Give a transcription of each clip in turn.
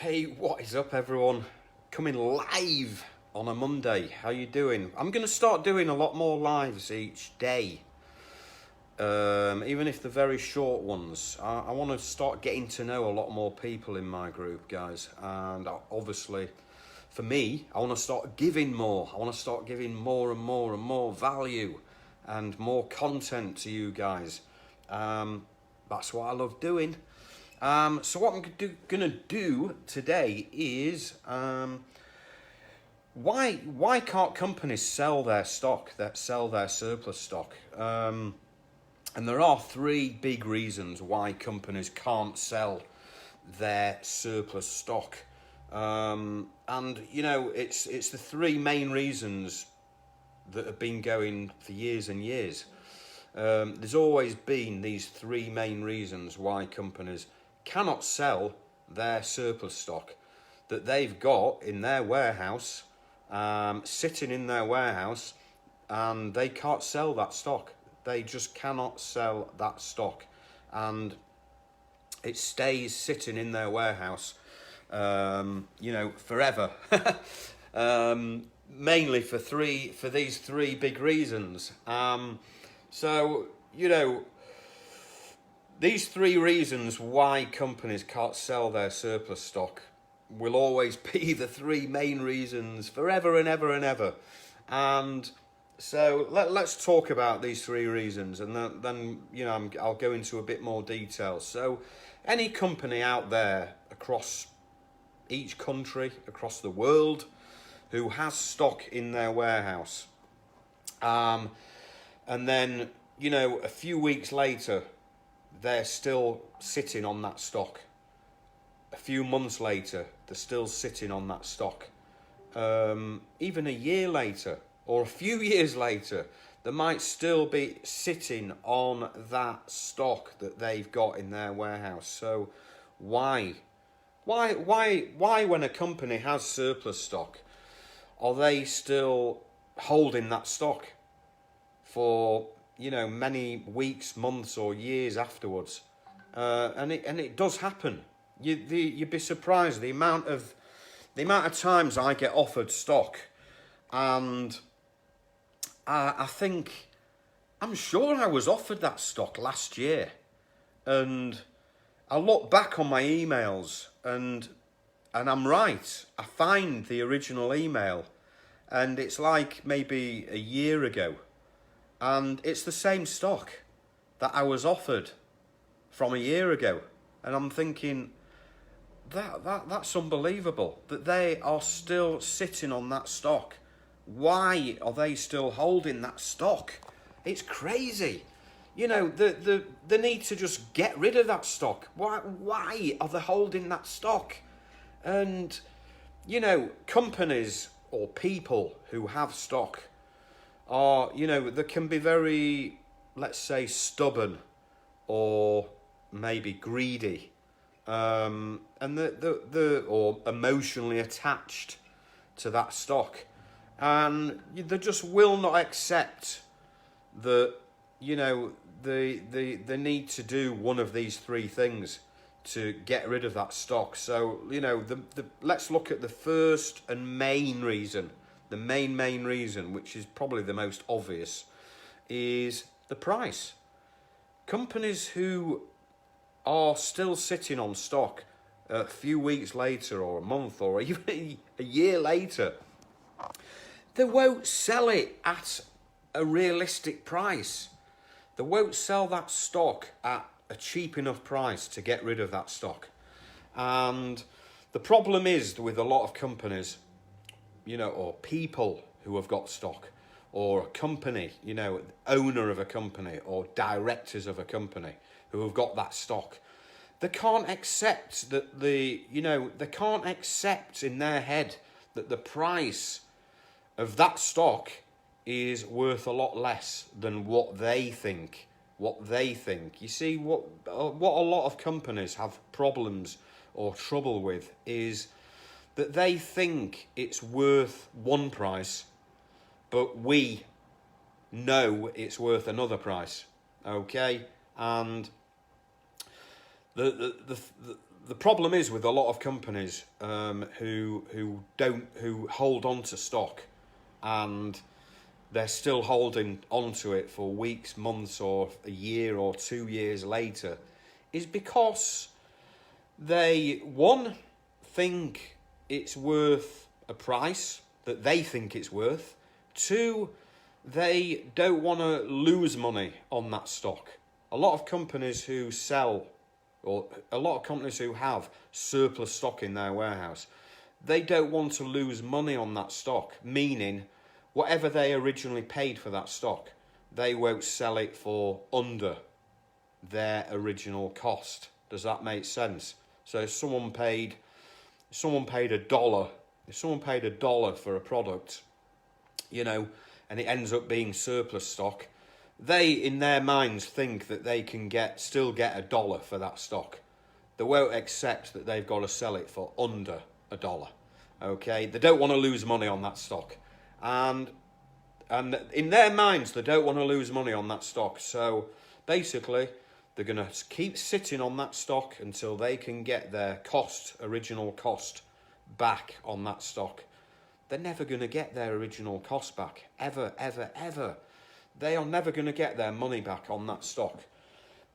Hey, what is up, everyone? Coming live on a Monday. How you doing? I'm going to start doing a lot more lives each day, even if they're very short ones. I want to start getting to know a lot more people in my group, guys. And obviously, for me, I want to start giving more. I want to start giving more and more and more value and more content to you guys. That's what I love doing. So what I'm going to do today is why can't companies sell their stock, sell their surplus stock? And there are three big reasons why companies can't sell their surplus stock. And you know, it's the three main reasons that have been going for years and years. There's always been these three main reasons why companies cannot sell their surplus stock that they've got in their warehouse, sitting in their warehouse, and they can't sell that stock. They just cannot sell that stock, and it stays sitting in their warehouse, forever. Mainly for these three big reasons. These three reasons why companies can't sell their surplus stock will always be the three main reasons forever and ever and ever. And so let's talk about these three reasons, and then I'll go into a bit more detail. So any company out there across each country, across the world, who has stock in their warehouse, and then a few weeks later they're still sitting on that stock. A few months later, they're still sitting on that stock. Even a year later, or a few years later, they might still be sitting on that stock that they've got in their warehouse. So why when a company has surplus stock, are they still holding that stock for many weeks, months, or years afterwards? And it does happen. You'd be surprised the amount of times I get offered stock, and I'm sure I was offered that stock last year, and I look back on my emails, and I'm right. I find the original email, and it's like maybe a year ago. And it's the same stock that I was offered from a year ago. And I'm thinking, that's unbelievable, that they are still sitting on that stock. Why are they still holding that stock? It's crazy. The need to just get rid of that stock. Why are they holding that stock? And, companies or people who have stock are, they can be very, let's say, stubborn or maybe greedy, and or emotionally attached to that stock, and they just will not accept that they need to do one of these three things to get rid of that stock. So let's look at the first and main reason. The main reason, which is probably the most obvious, is the price. Companies who are still sitting on stock a few weeks later, or a month, or even a year later, they won't sell it at a realistic price. They won't sell that stock at a cheap enough price to get rid of that stock. And the problem is with a lot of companies, or people who have got stock, or a company, owner of a company, or directors of a company who have got that stock, they can't accept that they can't accept in their head that the price of that stock is worth a lot less than what they think. You see, what a lot of companies have problems or trouble with is that they think it's worth one price, but we know it's worth another price. Okay, and the problem is with a lot of companies who hold on to stock, and they're still holding onto it for weeks, months, or a year or 2 years later, is because they, one, think it's worth a price that they think it's worth. Two, they don't want to lose money on that stock. A lot of companies who sell, or a lot of companies who have surplus stock in their warehouse, they don't want to lose money on that stock, meaning whatever they originally paid for that stock, they won't sell it for under their original cost. Does that make sense? So if someone paid $1, if someone paid $1 for a product, and it ends up being surplus stock, they, in their minds, think that they can still get $1 for that stock. They won't accept that they've got to sell it for under $1. Okay, they don't want to lose money on that stock, and in their minds, they don't want to lose money on that stock. So basically, they're going to keep sitting on that stock until they can get their original cost back on that stock. They're never going to get their original cost back, ever, ever, ever. They are never going to get their money back on that stock.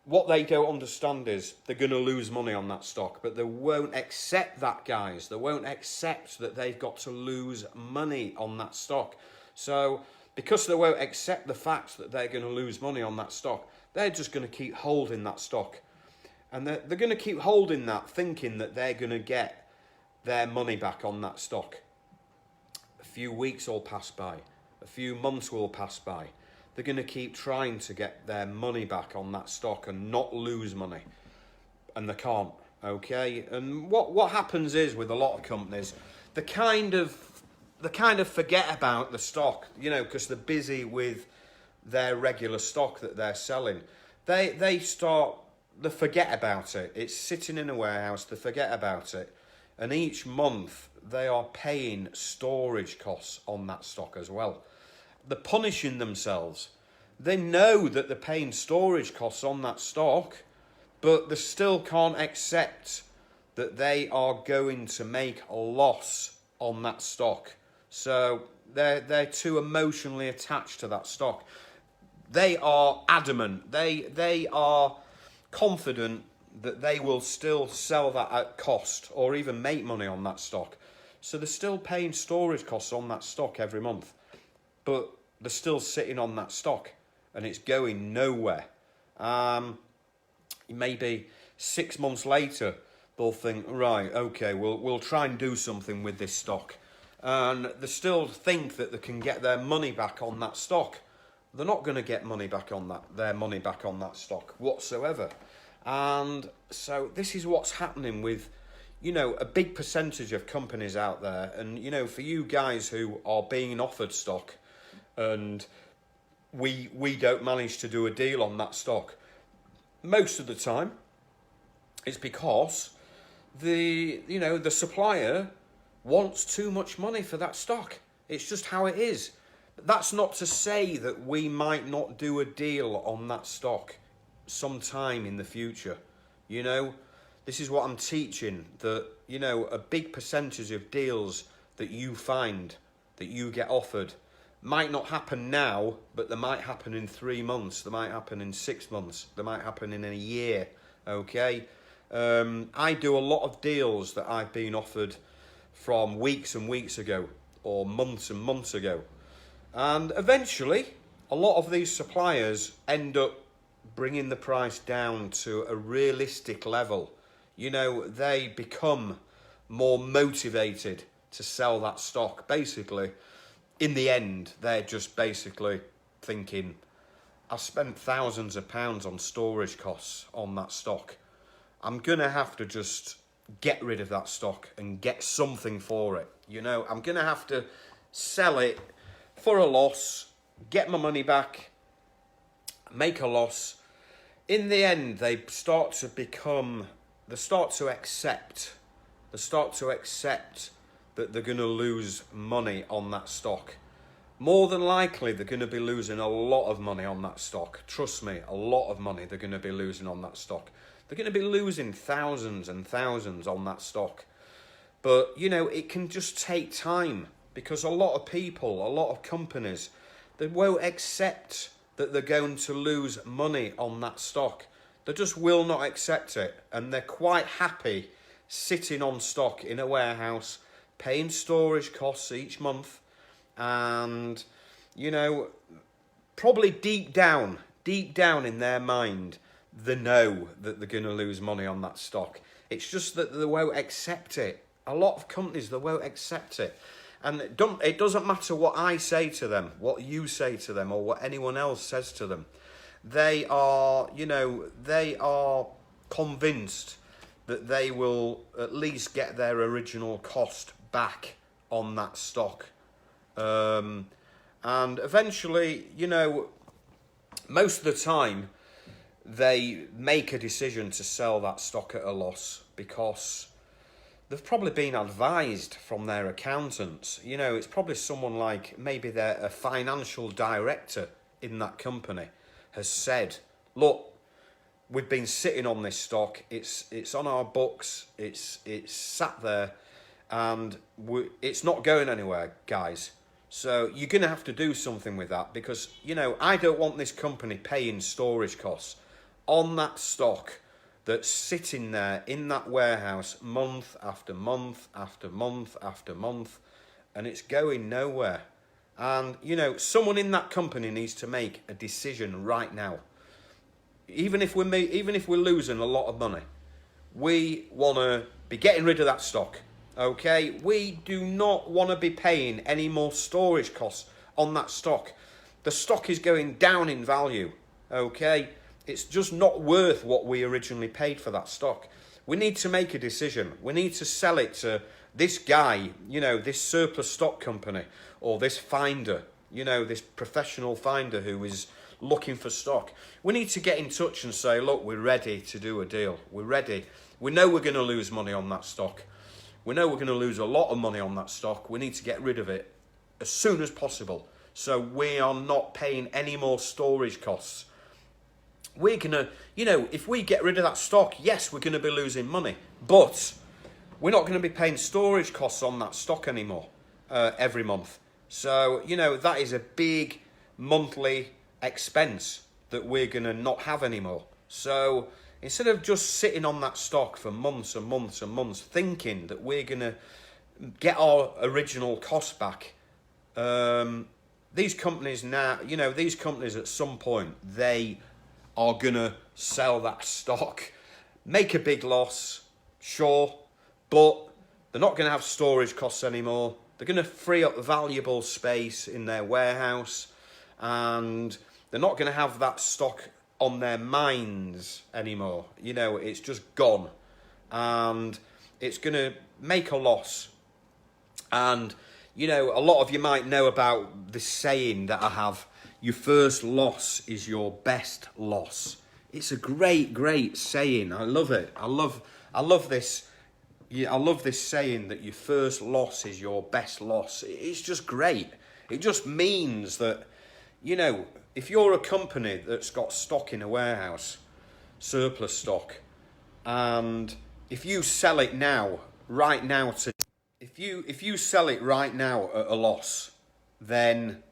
What they don't understand is they're going to lose money on that stock, but they won't accept that, guys. They won't accept that they've got to lose money on that stock. So because they won't accept the fact that they're going to lose money on that stock, they're just going to keep holding that stock. And they're going to keep holding that, thinking that they're going to get their money back on that stock. A few weeks will pass by. A few months will pass by. They're going to keep trying to get their money back on that stock and not lose money. And they can't, okay? And what happens is, with a lot of companies, they kind of forget about the stock, because they're busy with their regular stock that they're selling. They forget about it. It's sitting in a warehouse, they forget about it. And each month, they are paying storage costs on that stock as well. They're punishing themselves. They know that they're paying storage costs on that stock, but they still can't accept that they are going to make a loss on that stock. So they're too emotionally attached to that stock. They are adamant. They are confident that they will still sell that at cost or even make money on that stock. So they're still paying storage costs on that stock every month, but they're still sitting on that stock and it's going nowhere. Maybe 6 months later, they'll think, right, okay, we'll try and do something with this stock. And they still think that they can get their money back on that stock. They're not going to get their money back on that stock whatsoever. And so this is what's happening with, a big percentage of companies out there. And, for you guys who are being offered stock and we don't manage to do a deal on that stock, most of the time it's because the supplier wants too much money for that stock. It's just how it is. That's not to say that we might not do a deal on that stock sometime in the future. This is what I'm teaching, that, a big percentage of deals that you find, that you get offered, might not happen now, but they might happen in 3 months, they might happen in 6 months, they might happen in a year, okay? I do a lot of deals that I've been offered from weeks and weeks ago, or months and months ago. And eventually, a lot of these suppliers end up bringing the price down to a realistic level. They become more motivated to sell that stock. Basically, in the end, they're just basically thinking, I spent thousands of pounds on storage costs on that stock. I'm going to have to just get rid of that stock and get something for it. I'm going to have to sell it for a loss, get my money back, make a loss. In the end, they start to accept that they're going to lose money on that stock. more than likely they're going to be losing a lot of money on that stock. Trust me, a lot of money they're going to be losing on that stock. They're going to be losing thousands and thousands on that stock. But, you know, it can just take time, because a lot of people, a lot of companies, they won't accept that they're going to lose money on that stock. They just will not accept it. And they're quite happy sitting on stock in a warehouse, paying storage costs each month. And, you know, probably deep down in their mind, they know that they're going to lose money on that stock. It's just that they won't accept it. A lot of companies, they won't accept it. And it doesn't matter what I say to them, what you say to them, or what anyone else says to them. They are, you know, they are convinced that they will at least get their original cost back on that stock. And eventually, you know, most of the time, they make a decision to sell that stock at a loss because they've probably been advised from their accountants. You know, it's probably someone like, maybe they're a financial director in that company, has said, look, we've been sitting on this stock, it's on our books, it's sat there, and it's not going anywhere, guys. So you're going to have to do something with that, because, you know, I don't want this company paying storage costs on that stock that's sitting there in that warehouse month after month after month after month, and it's going nowhere. And, you know, someone in that company needs to make a decision right now. Even if we're losing a lot of money, we want to be getting rid of that stock. Okay, we do not want to be paying any more storage costs on that stock. The stock is going down in value. Okay, it's just not worth what we originally paid for that stock. We need to make a decision. We need to sell it to this guy, you know, this surplus stock company, or this finder, you know, this professional finder who is looking for stock. We need to get in touch and say, look, we're ready to do a deal. We're ready. We know we're going to lose money on that stock. We know we're going to lose a lot of money on that stock. We need to get rid of it as soon as possible, so we are not paying any more storage costs. We're going to, you know, if we get rid of that stock, yes, we're going to be losing money, but we're not going to be paying storage costs on that stock anymore every month. So, you know, that is a big monthly expense that we're going to not have anymore. So instead of just sitting on that stock for months and months and months, thinking that we're going to get our original cost back, these companies now, you know, these companies at some point, they are going to sell that stock, make a big loss, sure, but they're not going to have storage costs anymore. They're going to free up valuable space in their warehouse, and they're not going to have that stock on their minds anymore. You know, it's just gone, and it's going to make a loss. And, you know, a lot of you might know about this saying that I have, your first loss is your best loss. It's a great, great saying. I love it. I love this. Yeah, I love this saying that your first loss is your best loss. It's just great. It just means that, you know, if you're a company that's got stock in a warehouse, surplus stock, and if you sell it now, right now, if you sell it right now at a loss, then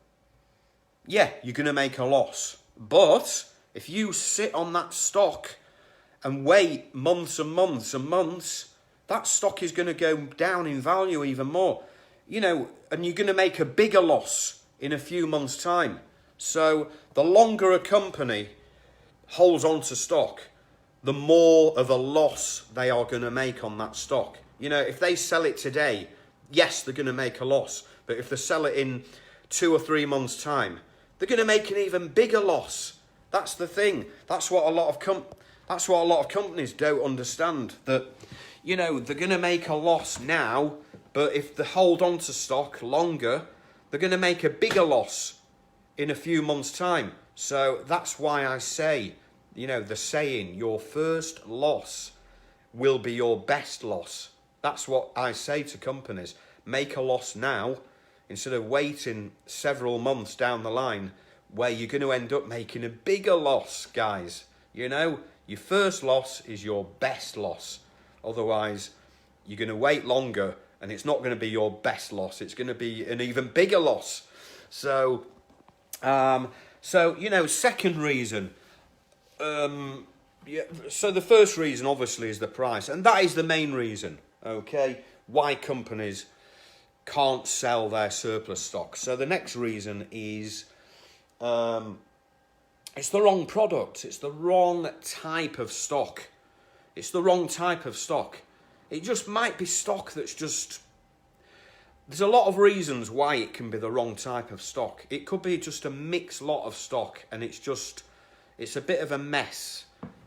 yeah, you're going to make a loss. But if you sit on that stock and wait months and months and months, that stock is going to go down in value even more. You know, and you're going to make a bigger loss in a few months' time. So the longer a company holds on to stock, the more of a loss they are going to make on that stock. You know, if they sell it today, yes, they're going to make a loss. But if they sell it in 2 or 3 months' time, they're going to make an even bigger loss. That's the thing. That's what a lot of companies don't understand. That, you know, they're going to make a loss now, but if they hold on to stock longer, they're going to make a bigger loss in a few months' time. So that's why I say, you know, the saying, your first loss will be your best loss. That's what I say to companies. Make a loss now. instead of waiting several months down the line where you're going to end up making a bigger loss, guys. You know, your first loss is your best loss. Otherwise, you're going to wait longer and it's not going to be your best loss. It's going to be an even bigger loss. So, you know, second reason. Yeah, so the first reason, obviously, is the price. And that is the main reason, okay, why companies can't sell their surplus stock. So the next reason is it's the wrong product. It's the wrong type of stock. It's the wrong type of stock. It just might be stock that's just... There's a lot of reasons why it can be the wrong type of stock. It could be just a mixed lot of stock and it's a bit of a mess.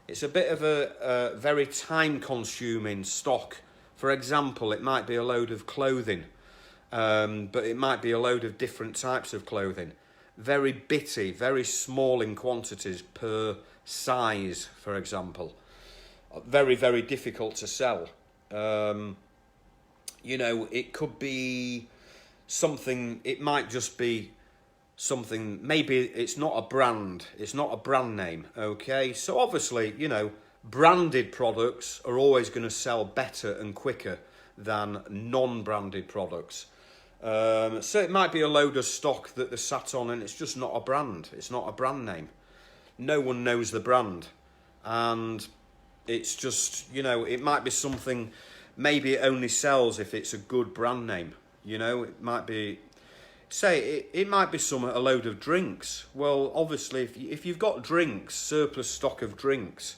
It's a bit of a very time-consuming stock. For example, it might be a load of clothing, but it might be a load of different types of clothing. Very bitty, very small in quantities per size, for example. Very, very difficult to sell. You know, it could be something, it might just be something, maybe it's not a brand name, okay? So obviously, you know, branded products are always going to sell better and quicker than non-branded products. So it might be a load of stock that they're sat on and it's just not a brand. It's not a brand name. No one knows the brand. And it's just, you know, it might be something, maybe it only sells if it's a good brand name. You know, it might be, say, it might be a load of drinks. Well, obviously, if you've got drinks, surplus stock of drinks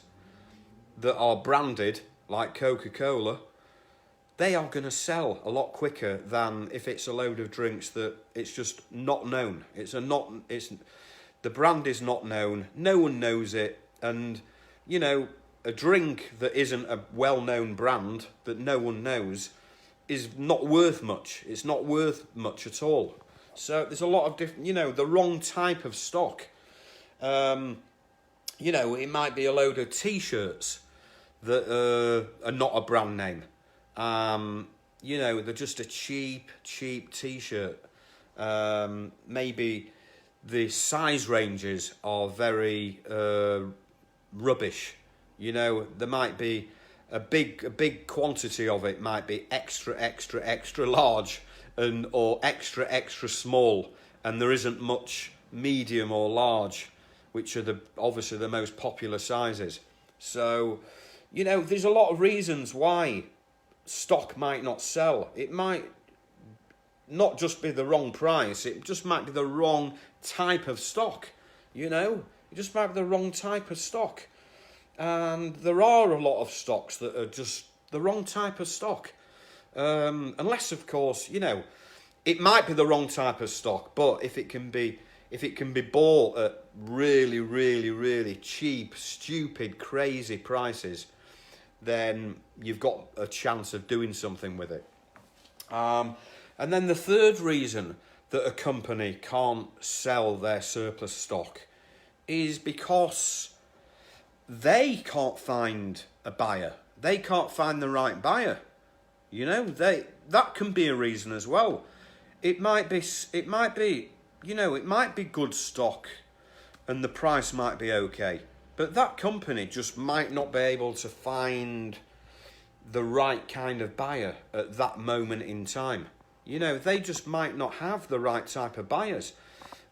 that are branded, like Coca-Cola, they are going to sell a lot quicker than if it's a load of drinks that it's just not known. The brand is not known, no one knows it, and, you know, a drink that isn't a well-known brand that no one knows is not worth much. It's not worth much at all. So there's a lot of different, you know, the wrong type of stock. You know, it might be a load of T-shirts that are not a brand name. You know, they're just a cheap T-shirt. Maybe the size ranges are very rubbish. You know, there might be a big quantity of it might be extra large or extra small, and there isn't much medium or large, which are obviously the most popular sizes. So, you know, there's a lot of reasons why stock might not sell. It might not just be the wrong price, it just might be the wrong type of stock, you know? It just might be the wrong type of stock. And there are a lot of stocks that are just the wrong type of stock. Unless, of course, you know, it might be the wrong type of stock, but if it can be bought at really cheap, stupid, crazy prices, then you've got a chance of doing something with it. And then the third reason that a company can't sell their surplus stock is because they can't find a buyer. They can't find the right buyer. You know, that can be a reason as well. It might be, you know, it might be good stock and the price might be okay, but that company just might not be able to find the right kind of buyer at that moment in time. You know, they just might not have the right type of buyers.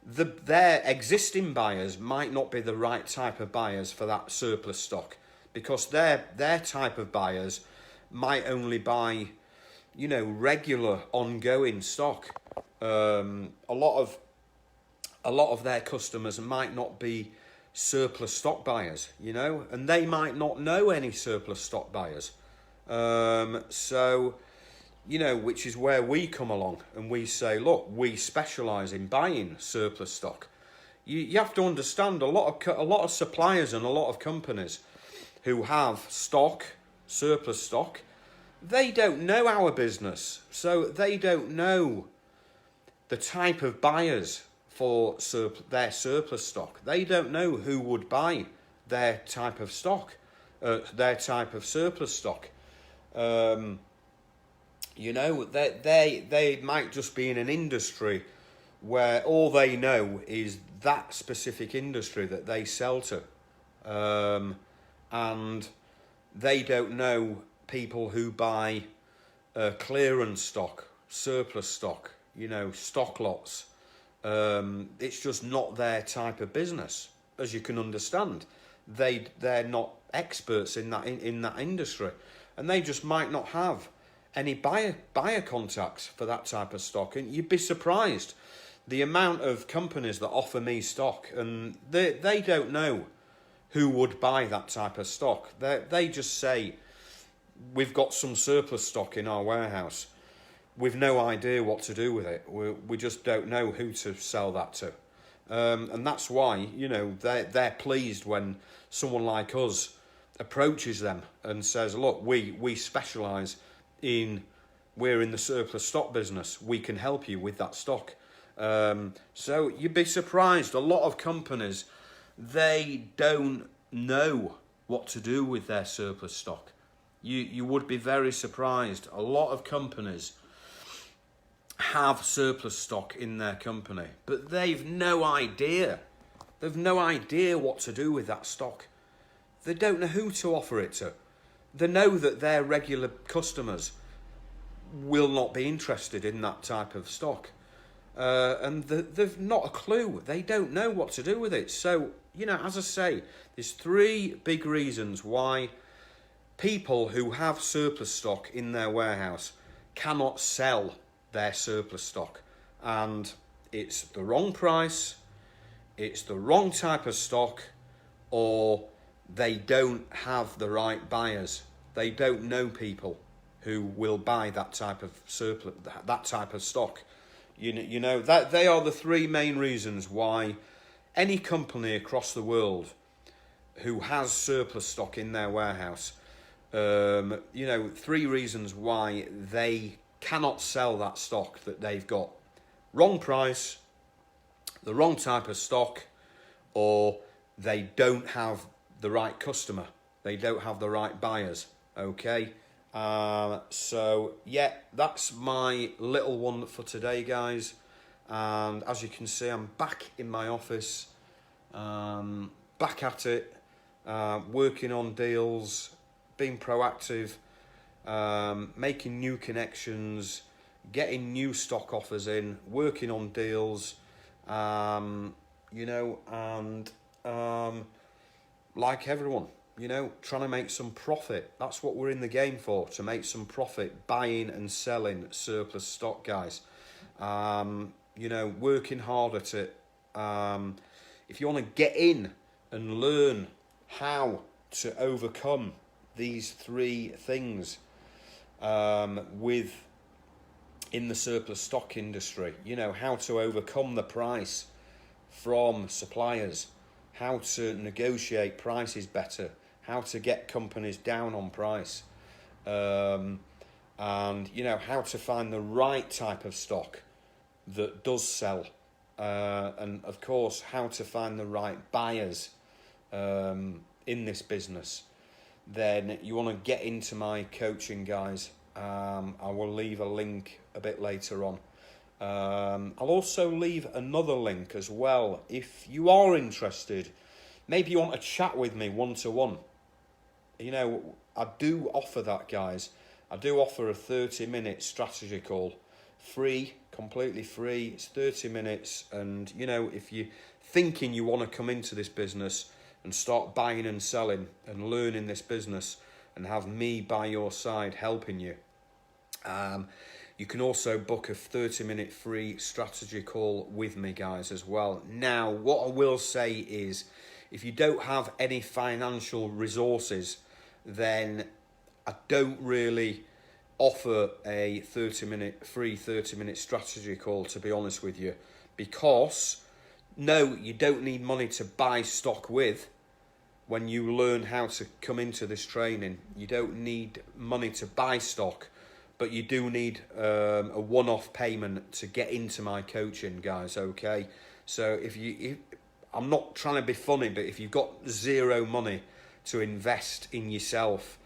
Their existing buyers might not be the right type of buyers for that surplus stock, because their type of buyers might only buy, you know, regular ongoing stock. A lot of their customers might not be surplus stock buyers, you know, and they might not know any surplus stock buyers. So, you know, which is where we come along and we say, look, we specialise in buying surplus stock. You have to understand a lot of suppliers and a lot of companies who have stock, surplus stock, they don't know our business, so they don't know the type of buyers for their surplus stock. They don't know who would buy their type of stock, their type of surplus stock. You know, they might just be in an industry where all they know is that specific industry that they sell to. And they don't know people who buy clearance stock, surplus stock, you know, stock lots. It's just not their type of business, as you can understand. They're not experts in that industry, and they just might not have any buyer contacts for that type of stock. And you'd be surprised the amount of companies that offer me stock, and they don't know who would buy that type of stock. They just say, we've got some surplus stock in our warehouse. We've no idea what to do with it. We just don't know who to sell that to. And that's why, you know, they're pleased when someone like us approaches them and says, look, we specialise we're in the surplus stock business. We can help you with that stock. So you'd be surprised. A lot of companies, they don't know what to do with their surplus stock. You would be very surprised. A lot of companies have surplus stock in their company, but they've no idea. They've no idea what to do with that stock. They don't know who to offer it to. They know that their regular customers will not be interested in that type of stock. And they've not a clue. They don't know what to do with it. So, you know, as I say, there's 3 big reasons why people who have surplus stock in their warehouse cannot sell their surplus stock. And it's the wrong price, it's the wrong type of stock, or they don't have the right buyers. They don't know people who will buy that type of surplus, that type of stock. You know that they are the 3 main reasons why any company across the world who has surplus stock in their warehouse, you know, 3 reasons why they cannot sell that stock that they've got. Wrong price, the wrong type of stock, or they don't have the right customer. They don't have the right buyers. Okay. So yeah, that's my little one for today, guys. And as you can see, I'm back in my office, back at it, working on deals, being proactive, making new connections, getting new stock offers in, working on deals, you know, and like everyone, you know, trying to make some profit. That's what we're in the game for, to make some profit, buying and selling surplus stock, guys. You know, working hard at it. If you want to get in and learn how to overcome these 3 things in the surplus stock industry, you know, how to overcome the price from suppliers, how to negotiate prices better, how to get companies down on price, and, you know, how to find the right type of stock that does sell, and of course, how to find the right buyers in this business, then you want to get into my coaching, guys. I will leave a link a bit later on. I'll also leave another link as well if you are interested. Maybe you want to chat with me one-to-one. You know, I do offer that, guys. I do offer a 30-minute strategy call. Free, completely free. It's 30 minutes. And, you know, if you're thinking you want to come into this business and start buying and selling and learning this business and have me by your side helping you, you can also book a 30-minute free strategy call with me, guys, as well. Now, what I will say is, if you don't have any financial resources, then I don't really offer a free 30-minute strategy call, to be honest with you, because no, you don't need money to buy stock with. When you learn how to come into this training, you don't need money to buy stock, but you do need a one-off payment to get into my coaching, guys. Okay, so if I'm not trying to be funny, but if you've got 0 money to invest in yourself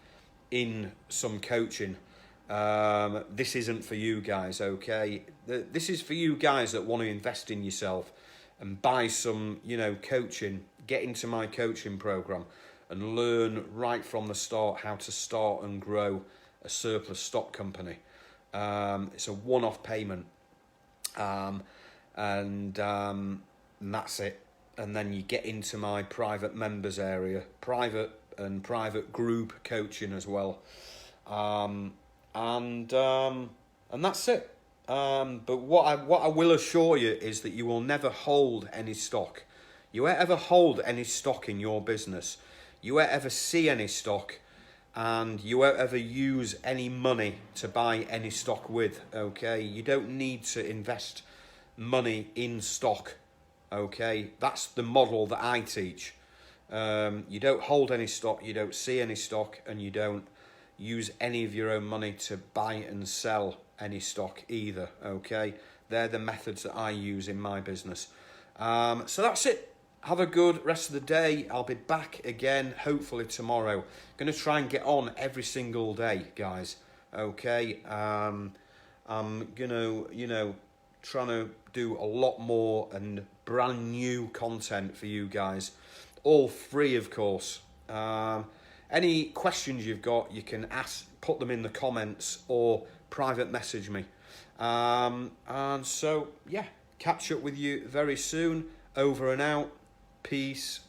in some coaching, This isn't for you guys, okay? This is for you guys that want to invest in yourself and buy some, you know, coaching. Get into my coaching program and learn right from the start how to start and grow a surplus stock company. It's a one-off payment, and that's it. And then you get into my private members area, private group coaching as well. And that's it. But what I will assure you is that you will never hold any stock. You won't ever hold any stock in your business. You won't ever see any stock, and you won't ever use any money to buy any stock with, okay? You don't need to invest money in stock, okay? That's the model that I teach. You don't hold any stock, you don't see any stock, and you don't use any of your own money to buy and sell any stock either, okay? They're the methods that I use in my business. So that's it. Have a good rest of the day. I'll be back again, hopefully tomorrow. Going to try and get on every single day, guys. Okay. I'm going to, you know, trying to do a lot more and brand new content for you guys. All free, of course. Any questions you've got, you can put them in the comments or private message me. And so, yeah, catch up with you very soon. Over and out. Peace.